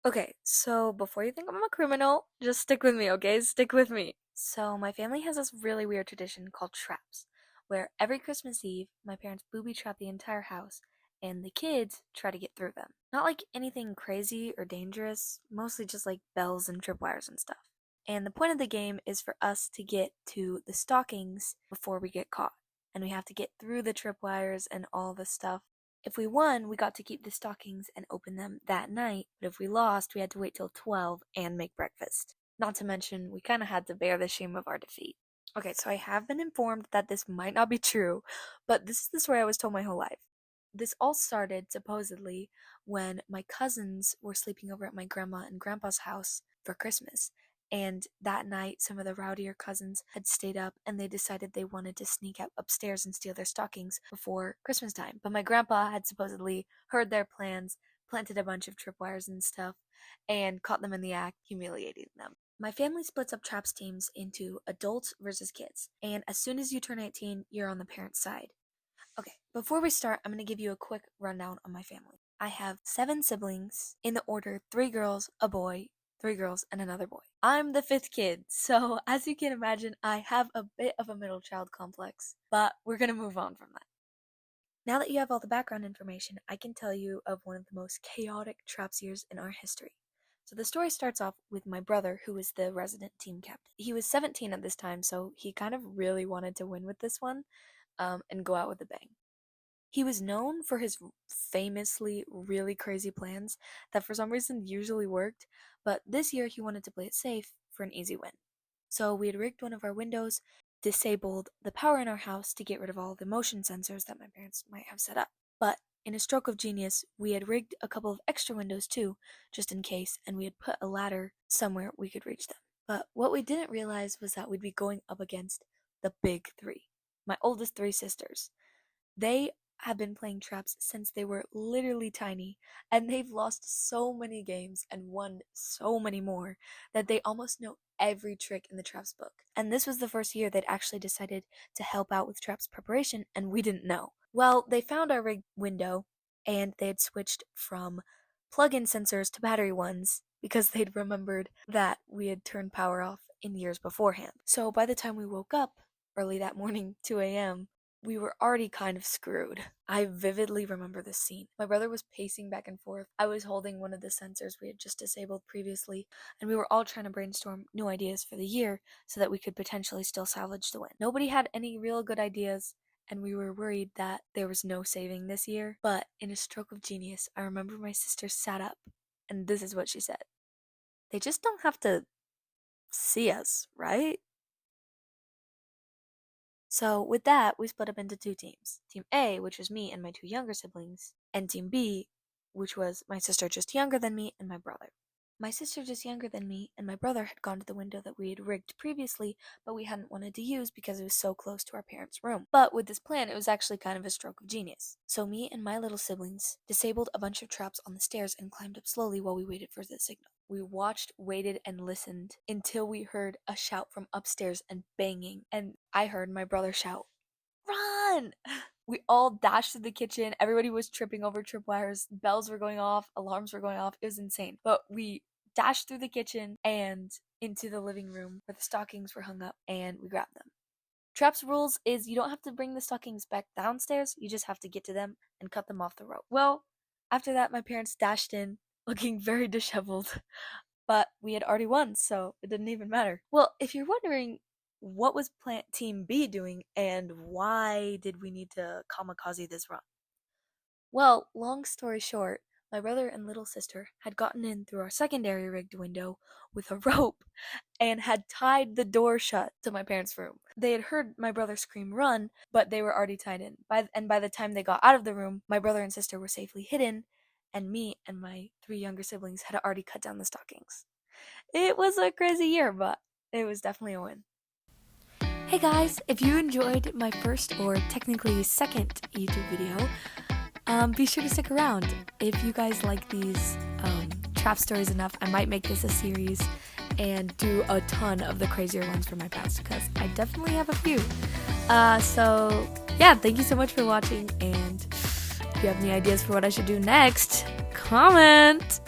Okay, so before you think I'm a criminal, just stick with me, okay? Stick with me. So, my family has this really weird tradition called traps, where every Christmas Eve, my parents booby trap the entire house, and the kids try to get through them. Not like anything crazy or dangerous, mostly just like bells and tripwires and stuff. And the point of the game is for us to get to the stockings before we get caught. And we have to get through the tripwires and all the stuff. If we won, we got to keep the stockings and open them that night, but if we lost, we had to wait till 12 and make breakfast. Not to mention, we kind of had to bear the shame of our defeat. Okay, so I have been informed that this might not be true, but this is the story I was told my whole life. This all started, supposedly, when my cousins were sleeping over at my grandma and grandpa's house for Christmas. And that night, some of the rowdier cousins had stayed up and they decided they wanted to sneak out upstairs and steal their stockings before Christmas time. But my grandpa had supposedly heard their plans, planted a bunch of tripwires and stuff, and caught them in the act, humiliating them. My family splits up traps teams into adults versus kids, and as soon as you turn 18, you're on the parent's side. Okay, before we start, I'm going to give you a quick rundown on my family. I have 7 siblings in the order 3 girls, a boy, 3 girls, and another boy. I'm the 5th kid, so as you can imagine, I have a bit of a middle child complex, but we're going to move on from that. Now that you have all the background information, I can tell you of one of the most chaotic traps years in our history. So the story starts off with my brother, who was the resident team captain. He was 17 at this time, so he kind of really wanted to win with this one, and go out with a bang. He was known for his famously really crazy plans that for some reason usually worked, but this year he wanted to play it safe for an easy win. So we had rigged one of our windows, disabled the power in our house to get rid of all the motion sensors that my parents might have set up. But in a stroke of genius, we had rigged a couple of extra windows too, just in case, and we had put a ladder somewhere we could reach them. But what we didn't realize was that we'd be going up against the big 3, my oldest 3 sisters. They have been playing traps since they were literally tiny, and they've lost so many games and won so many more that they almost know every trick in the traps book. And this was the first year they'd actually decided to help out with traps preparation, and we didn't know. Well, they found our rigged window, and they had switched from plug-in sensors to battery ones because they'd remembered that we had turned power off in years beforehand. So by the time we woke up early that morning, 2 a.m., we were already kind of screwed. I vividly remember this scene. My brother was pacing back and forth. I was holding one of the sensors we had just disabled previously, and we were all trying to brainstorm new ideas for the year so that we could potentially still salvage the win. Nobody had any real good ideas, and we were worried that there was no saving this year. But in a stroke of genius, I remember my sister sat up, and this is what she said. They just don't have to see us, right? So with that, we split up into 2 teams. Team A, which was me and my 2 younger siblings, and Team B, which was my sister just younger than me and my brother. My sister just younger than me and my brother had gone to the window that we had rigged previously, but we hadn't wanted to use because it was so close to our parents' room. But with this plan, it was actually kind of a stroke of genius. So me and my little siblings disabled a bunch of traps on the stairs and climbed up slowly while we waited for the signal. We watched, waited, and listened until we heard a shout from upstairs and banging, and I heard my brother shout, "Run!" We all dashed to the kitchen. Everybody was tripping over tripwires. Bells were going off. Alarms were going off. It was insane. But we dashed through the kitchen and into the living room where the stockings were hung up, and we grabbed them. Traps rules is you don't have to bring the stockings back downstairs. You just have to get to them and cut them off the rope. Well, after that, my parents dashed in, looking very disheveled. But we had already won, so it didn't even matter. Well, if you're wondering what was Plant Team B doing and why did we need to kamikaze this run? Well, long story short, my brother and little sister had gotten in through our secondary rigged window with a rope and had tied the door shut to my parents' room. They had heard my brother scream run, but they were already tied in. By the time they got out of the room, my brother and sister were safely hidden, and me and my 3 younger siblings had already cut down the stockings. It was a crazy year, but it was definitely a win. Hey guys, if you enjoyed my first or technically second YouTube video, be sure to stick around. If you guys like these trap stories enough, I might make this a series and do a ton of the crazier ones from my past because I definitely have a few. So yeah, thank you so much for watching, and if you have any ideas for what I should do next, comment!